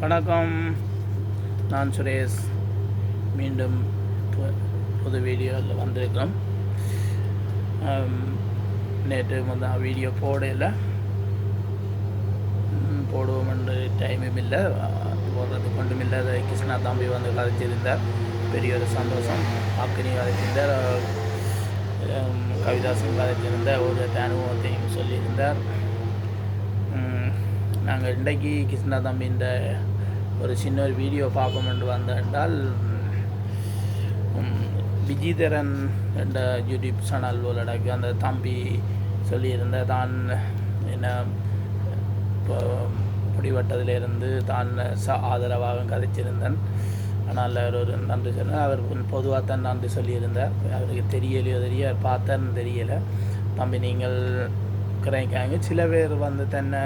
வணக்கம், நான் சுரேஷ். மீண்டும் புது வீடியோவில் வந்திருக்கிறோம். நேற்று முதல் வீடியோ போடல, போடுவோம் என்று டைமும் இல்லை, போடுறது கொண்டும் இல்லை. கிருஷ்ணா தம்பி வந்து கதைச்சிருந்தார், பெரிய ஒரு சந்தோஷம். அக்கினி கதைச்சிருந்தார், கவிதாசன் கதைச்சிருந்தார், ஒரு அனுபவத்தையும் சொல்லியிருந்தார். நாங்கள் இன்றைக்கு கிருஷ்ணா தம்பி இந்த ஒரு சின்ன ஒரு வீடியோ பார்ப்போம் என்று வந்தால், விஜிதரன் என்ற யூடியூப் சேனல் உள்ளடக்கி அந்த தம்பி சொல்லியிருந்த தான் என்ன பிடிவட்டத்திலிருந்து தான் ஆதரவாக கதைச்சிருந்தேன். ஆனால் அவர் ஒரு நன்றி சொன்னார். அவர் பொதுவாக தான் நன்றி சொல்லியிருந்தார். அவருக்கு தெரியலையோ பார்த்தேன்னு தெரியலை. தம்பி நீங்கள் கிடைக்காங்க. சில பேர் வந்து தன்னை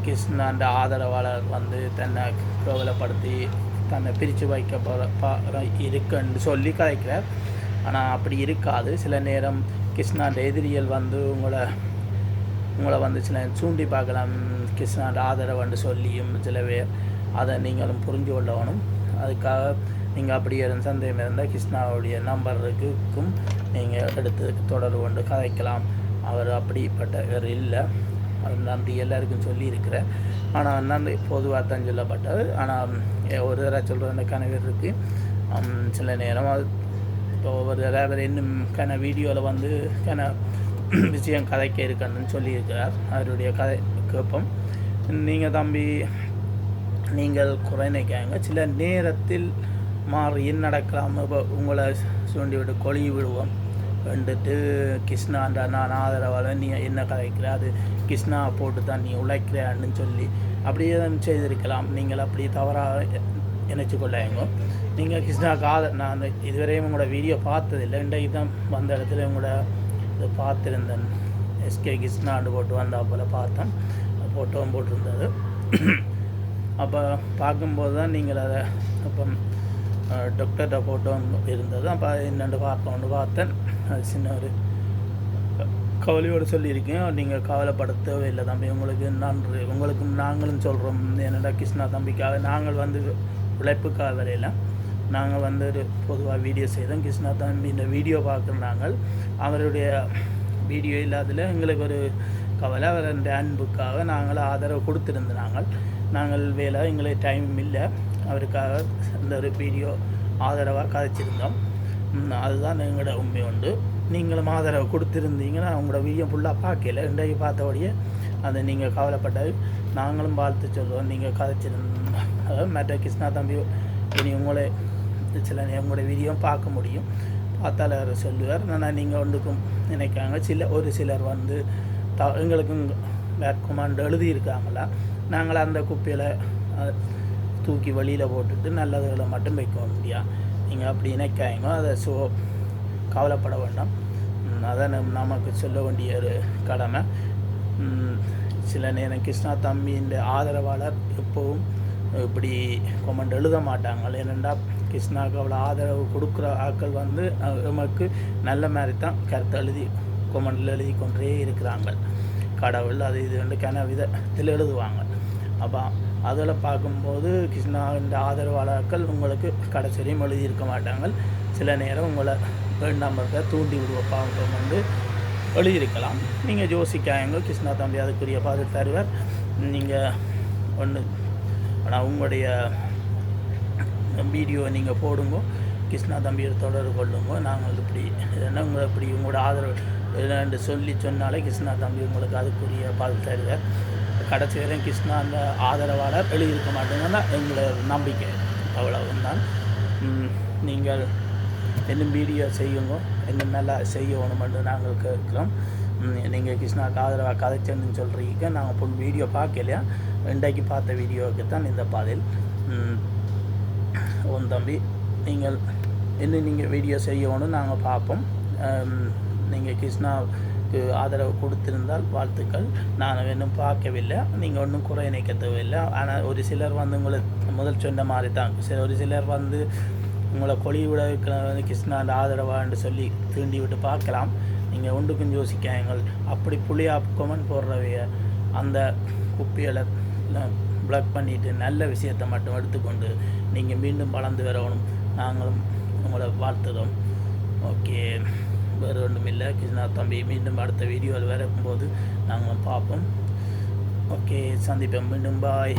கிருஷ்ணாண்ட ஆதரவாளர் வந்து தன்னை கேவலப்படுத்தி தன்னை பிரித்து வைக்க இருக்குன்னு சொல்லி கதைக்கிறார். ஆனால் அப்படி இருக்காது. சில நேரம் கிருஷ்ணாண்ட எதிரிகள் வந்து உங்களை வந்து சில சூண்டி பார்க்கலாம். கிருஷ்ணாண்ட ஆதரவுன்னு சொல்லியும் சில பேர் அதை நீங்களும் புரிஞ்சு கொள்ளணும். அதுக்காக நீங்கள் அப்படி சந்தேகம் இருந்தால் கிருஷ்ணாவுடைய நம்பருக்கும் நீங்கள் எடுத்து தொடர்பு கொண்டு கதைக்கலாம். அவர் அப்படிப்பட்டவர் இல்லை. அது நன்றி எல்லாருக்கும் சொல்லியிருக்கிறேன். ஆனால் நன்றி பொதுவாக தான் சொல்லப்பட்டது. ஆனால் ஒரு தடவை சொல்கிற கனவு இருக்குது. சில நேரம் அது இப்போ ஒவ்வொரு தடவை இன்னும் வீடியோவில் வந்து விஷயம் கதைக்க இருக்குன்னு சொல்லியிருக்கிறார். அவருடைய கதை கேட்போம். நீங்கள் தம்பி நீங்கள் குறைநிக்காங்க. சில நேரத்தில் மாறி நடக்கலாம். இப்போ உங்களை சுண்டி விட்டு கொழி விடுவோம் வந்துட்டு கிருஷ்ணாண்டா நான் ஆதரவால் நீ என்ன கதைக்கிற, அது கிருஷ்ணா போட்டு தான் நீ உழைக்கிறான்னு சொல்லி அப்படியே தான் செய்திருக்கலாம். நீங்கள் அப்படி தவறாக நினச்சி கொள்ளாங்க. நீங்கள் கிருஷ்ணாவுக்கு நான் இதுவரையும் உங்களோட வீடியோ பார்த்ததில்லை. இன்றைக்கு தான் வந்த இடத்துல உங்களோட இது பார்த்துருந்தேன். எஸ்கே கிருஷ்ணாண்டு போட்டு வந்தால் போல் பார்த்தேன். ஃபோட்டோவும் போட்டிருந்தது. அப்போ பார்க்கும்போது தான் நீங்கள் அதை அப்போ டாக்டர்கிட்ட ஃபோட்டோ இருந்தது. அப்போ என்னென்று பார்த்தேன். அது சின்ன ஒரு கவலையோடு சொல்லியிருக்கேன். நீங்கள் கவலைப்பட தேவையில்லை தம்பி. உங்களுக்கு நன்றி. உங்களுக்கும் நாங்களும் சொல்கிறோம். என்னடா கிருஷ்ணா தம்பிக்காக நாங்கள் வந்து உழைப்புக்காக வரையில் நாங்கள் வந்து ஒரு பொதுவாக வீடியோ செய்தோம். கிருஷ்ணா தம்பி இந்த வீடியோ பார்க்குற நாங்கள் அவருடைய வீடியோ இல்லாததில் எங்களுக்கு ஒரு கவலை. அவர் அந்த அன்புக்காக நாங்கள் ஆதரவு கொடுத்துருந்தோம். நாங்கள் வேலை எங்களுக்கு டைம் இல்லை. அவருக்காக இந்த ஒரு வீடியோ ஆதரவாக கதைச்சிருந்தோம். அதுதான் எங்களோட உண்மை உண்டு. நீங்களும் ஆதரவு கொடுத்துருந்தீங்கன்னா அவங்களோட வீடியோ ஃபுல்லாக பார்க்கல. இன்றைக்கு பார்த்தபடியே அதை நீங்கள் கவலைப்பட்டது நாங்களும் வாழ்த்து சொல்லுவோம். நீங்கள் கதைச்சிருந்தோம். அதாவது மற்ற கிருஷ்ணா தம்பி இனி உங்களை சில உங்களோட வீடியோ பார்க்க முடியும். பார்த்தால் அவர் சொல்லுவார். ஆனால் நீங்கள் ஒன்றுக்கும் நினைக்காங்க. ஒரு சிலர் வந்து எங்களுக்கும் பேட் கமாண்ட் எழுதியிருக்காங்களா, நாங்கள் அந்த குப்பையில் தூக்கி வழியில் போட்டுட்டு நல்லதுகளை மட்டும் வைக்க முடியாது. நீங்கள் அப்படி நினைக்காங்க. அதை கவலைப்பட வேண்டாம். அதான் நமக்கு சொல்ல வேண்டிய ஒரு கடமை. சில நேரம் கிருஷ்ணா தம்பியின் ஆதரவாளர் எப்போவும் இப்படி கொமெண்ட் எழுத மாட்டாங்க. ஏனென்றா கிருஷ்ணாவுக்கு அவ்வளோ ஆதரவு கொடுக்குற ஆட்கள் வந்து நமக்கு நல்ல மாதிரி தான் கருத்து கொமெண்டில் எழுதி கொண்டே இருக்கிறாங்க. கடவுள் அது இது வந்து விதத்தில் எழுதுவாங்க. அப்போ அதில் பார்க்கும்போது கிருஷ்ணாவின் ஆதரவாளர்கள் உங்களுக்கு கடைசியும் எழுதியிருக்க மாட்டாங்க. சில நேரம் உங்களை வேண்டாம தூண்டி விடுவப்பாங்க வந்து எழுதியிருக்கலாம். நீங்கள் யோசிக்காங்க. கிருஷ்ணா தம்பி அதுக்குரிய பதில் தருவார். நீங்கள் ஒன்று ஆனால் உங்களுடைய வீடியோ நீங்கள் போடுங்க, கிருஷ்ணா தம்பியை தொடர்பு கொள்ளுங்க. நாங்கள் இப்படி என்ன உங்களோட ஆதரவு என்று சொன்னாலே கிருஷ்ணா தம்பி உங்களுக்கு அதுக்குரிய பதில் தருவார். கடைசி வரையும் கிருஷ்ணா அந்த ஆதரவாளர் எழுதியிருக்க மாட்டேங்கன்னா எங்களோட நம்பிக்கை அவ்வளவுதான். நீங்கள் இன்னும் வீடியோ செய்யுங்க, இன்னும் நல்லா செய்யணும் என்று நாங்கள் கேட்குறோம். நீங்கள் கிருஷ்ணாவுக்கு ஆதரவாக கதைச்சேன்னு சொல்கிறீங்க. நாங்கள் ஃபுல் வீடியோ பார்க்கலையா, இன்றைக்கு பார்த்த வீடியோவுக்கு தான் இந்த பதில். தம்பி நீங்கள் இன்னும் நீங்கள் வீடியோ செய்யணும், நாங்கள் பார்ப்போம். நீங்கள் கிருஷ்ணாவுக்கு ஆதரவு கொடுத்திருந்தால் வாழ்த்துக்கள். நான் இன்னும் பார்க்கவில்லை. நீங்கள் ஒன்றும் குறை நினைக்க தேவையில்லை. ஆனால் ஒரு சிலர் வந்து உங்களை முதல் சொன்ன மாதிரி தான் ஒரு சிலர் வந்து உங்களை கொழி விட வந்து கிருஷ்ணாண்ட ஆதரவான்னு சொல்லி தூண்டி விட்டு பார்க்கலாம். நீங்கள் ஒன்றுக்கும் யோசிக்காங்கள். அப்படி புளியா கொமெண்ட் போடுறவைய அந்த குப்பியில் பிளாக் பண்ணிவிட்டு நல்ல விஷயத்தை மட்டும் எடுத்துக்கொண்டு நீங்கள் மீண்டும் வளர்ந்து வரணும். நாங்களும் உங்களை வாழ்த்துறோம். ஓகே, வேறு ஒன்றும் இல்லை. கிருஷ்ணா தம்பி மீண்டும் அடுத்த வீடியோவில் வரும்போது நாங்களும் பார்ப்போம். ஓகே, சந்திப்போம் மீண்டும். பாய்.